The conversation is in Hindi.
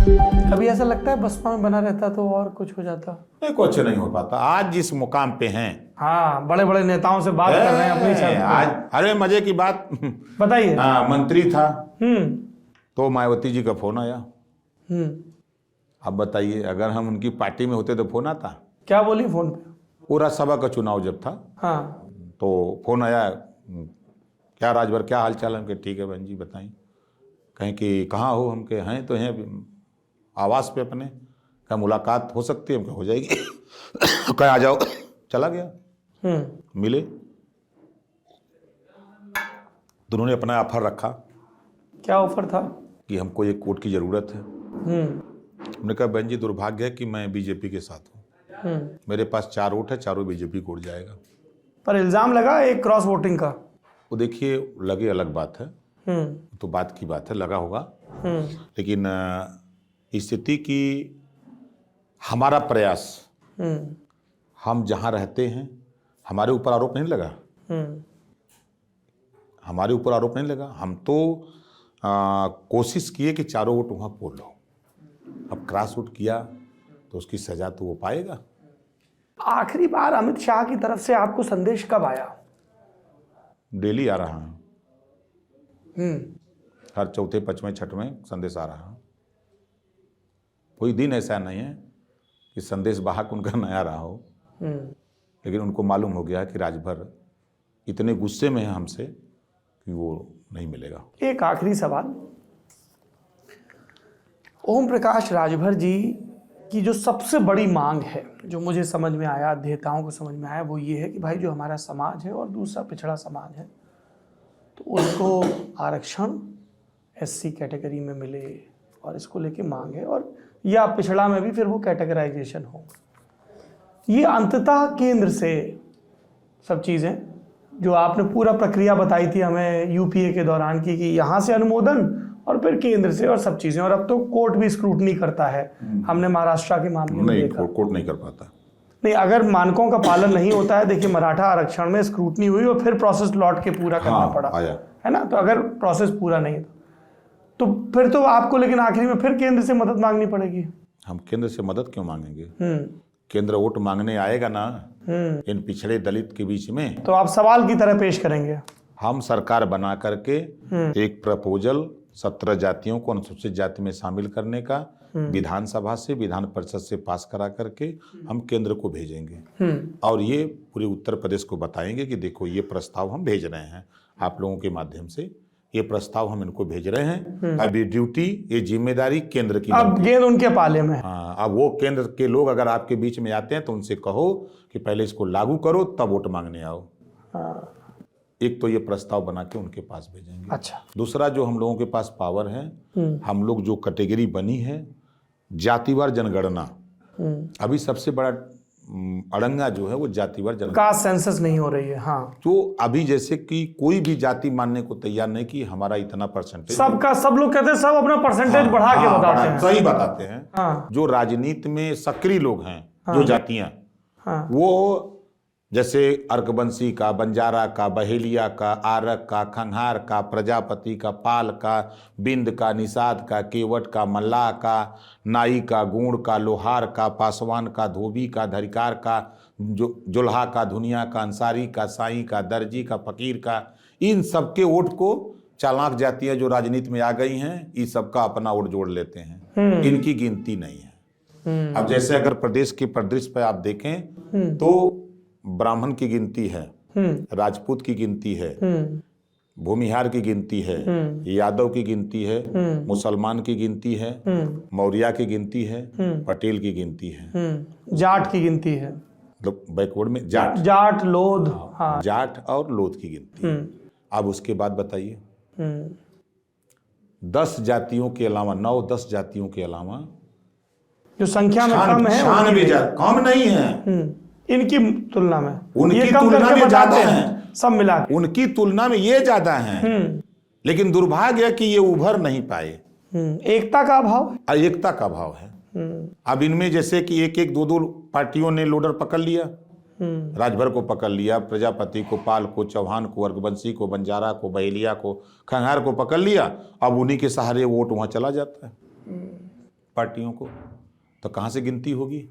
कभी ऐसा लगता है बसपा में बना रहता तो और कुछ हो जाता? नहीं, कुछ नहीं हो पाता। आज जिस मुकाम पे हैं, हाँ, बड़े बड़े नेताओं से बात कर रहे हैं अपनी छत पे। आज अरे मजे की बात बताइए। हाँ, मंत्री था हम्म। तो मायावती जी का फोन आया। हम्म। अब बताइए, अगर हम उनकी पार्टी में होते तो फोन आता? क्या बोली फोन पे? पूरा सभा का चुनाव जब था हाँ। तो फोन आया, क्या राजभर, क्या हाल चाल है? हमके ठीक है बहन जी, बताएं। कहें कि कहाँ हो? हम के हैं तो हैं आवास पे अपने। क्या मुलाकात हो सकती है? हमको हो जाएगी। कहीं आ जाओ। चला गया, मिले तो उन्होंने अपना ऑफर रखा। क्या ऑफर था? कि हमको एक कोर्ट की ज़रूरत है। हमने कहा बहन जी, दुर्भाग्य है कि मैं बीजेपी के साथ हूँ। मेरे पास 4 वोट है, चारों बीजेपी को उड़ जाएगा। पर इल्जाम लगा एक क्रॉस वोटिंग का। वो देखिए, लगे अलग बात है, तो बात की बात है, लगा होगा। लेकिन स्थिति की हमारा प्रयास, हम जहाँ रहते हैं, हमारे ऊपर आरोप नहीं लगा। हमारे ऊपर आरोप नहीं लगा। हम तो कोशिश किए कि चारों वोट वहाँ पोल लो। अब क्रॉस वोट किया तो उसकी सजा तो वो पाएगा। आखिरी बार अमित शाह की तरफ से आपको संदेश कब आया? डेली आ रहा है, हर चौथे, पांचवें, छठवें संदेश आ रहा है। कोई दिन ऐसा नहीं है कि संदेश वाहक उनका नया रहा हो। लेकिन उनको मालूम हो गया कि राजभर इतने गुस्से में है हमसे कि वो नहीं मिलेगा। एक आखिरी सवाल, ओम प्रकाश राजभर जी की जो सबसे बड़ी मांग है, जो मुझे समझ में आया, अध्येताओं को समझ में आया, वो ये है कि भाई जो हमारा समाज है और दूसरा पिछड़ा समाज है, तो उसको आरक्षण एससी कैटेगरी में मिले, और इसको लेके मांग है। और या पिछड़ा में भी फिर वो कैटेगराइजेशन हो। ये अंततः केंद्र से सब चीज़ें, जो आपने पूरा प्रक्रिया बताई थी हमें यूपीए के दौरान की, कि यहाँ से अनुमोदन और फिर केंद्र से और सब चीज़ें, और अब तो कोर्ट भी स्क्रूटनी करता है। हमने महाराष्ट्र के मामले में देखा। कोर्ट नहीं कर पाता। नहीं, अगर मानकों का पालन नहीं होता है, देखिए मराठा आरक्षण में स्क्रूटनी हुई और फिर प्रोसेस लौट के पूरा करना पड़ा, है ना? तो अगर प्रोसेस पूरा नहीं था तो फिर तो आपको, लेकिन आखिरी में फिर केंद्र से मदद मांगनी पड़ेगी। हम केंद्र से मदद क्यों मांगेंगे? केंद्र वोट मांगने आएगा ना इन पिछड़े दलित के बीच में, तो आप सवाल की तरह पेश करेंगे। हम सरकार बना करके एक प्रपोजल 17 जातियों को अनुसूचित जाति में शामिल करने का विधानसभा से, विधान परिषद से पास करा करके हम केंद्र को भेजेंगे। और ये पूरे उत्तर प्रदेश को बताएंगे कि देखो, ये प्रस्ताव हम भेज रहे हैं आप लोगों के माध्यम से, ये प्रस्ताव हम इनको भेज रहे हैं। अब ये ड्यूटी, ये जिम्मेदारी केंद्र की। अब गेंद उनके पाले में। हाँ, अब वो केंद्र के लोग अगर आपके बीच में आते हैं तो उनसे कहो कि पहले इसको लागू करो, तब वोट मांगने आओ। एक तो ये प्रस्ताव बना के उनके पास भेजेंगे। अच्छा। दूसरा, जो हम लोगों के पास पावर है, हम लोग जो कैटेगरी बनी है जातिवार जनगणना, अभी सबसे बड़ा अड़ंगा जो है वो जातिवार जनगणना, कास्ट सेंसस नहीं हो रही है। हाँ, तो अभी जैसे कि कोई भी जाति मानने को तैयार नहीं कि हमारा इतना परसेंटेज, सबका, सब लोग कहते हैं, सब अपना परसेंटेज बढ़ा के बताते हैं। सही बताते हैं। हाँ। जो राजनीति में सक्रिय लोग हैं, जो जातियां, वो जैसे अर्कबंसी का, बंजारा का, बहेलिया का, आरक का, खंघार का, प्रजापति का, पाल का, बिंद का, निषाद का, केवट का, मल्लाह का, नाई का, गुण का, लोहार का, पासवान का, धोबी का, धरिकार का, जुल्हा का, धुनिया का, अंसारी का, साई का, दर्जी का, फकीर का, इन सबके वोट को चालाक जातियां जो राजनीति में आ गई हैं, इस सबका अपना वोट जोड़ लेते हैं। इनकी गिनती नहीं है। अब जैसे अगर प्रदेश के परिदृश्य पर आप देखें तो ब्राह्मण की गिनती है, राजपूत की गिनती है, भूमिहार की गिनती है, यादव की गिनती है, मुसलमान की गिनती है, मौर्य की गिनती है, पटेल की गिनती है, जाट की गिनती है, बैकवर्ड में जाट, लोध, हाँ, जाट और लोध की गिनती है। अब उसके बाद बताइए, 10 जातियों के अलावा, 9-10 जातियों के अलावा जो संख्या में कम है, कम नहीं है इनकी तुलना में, उनकी तुलना में ज्यादा है, सब मिला, उनकी तुलना में ये ज्यादा हैं। लेकिन दुर्भाग्य है कि ये उभर नहीं पाए। एकता का अभाव, एकता का अभाव है। अब इनमें जैसे कि एक एक 2-2 पार्टियों ने लोडर पकड़ लिया, राजभर को पकड़ लिया, प्रजापति को, पाल को, चौहान को, अर्गवंशी को, बंजारा को, बहेलिया को, खंघार को पकड़ लिया। अब उन्हीं के सहारे वोट वहां चला जाता है। पार्टियों को, तो कहाँ से गिनती होगी?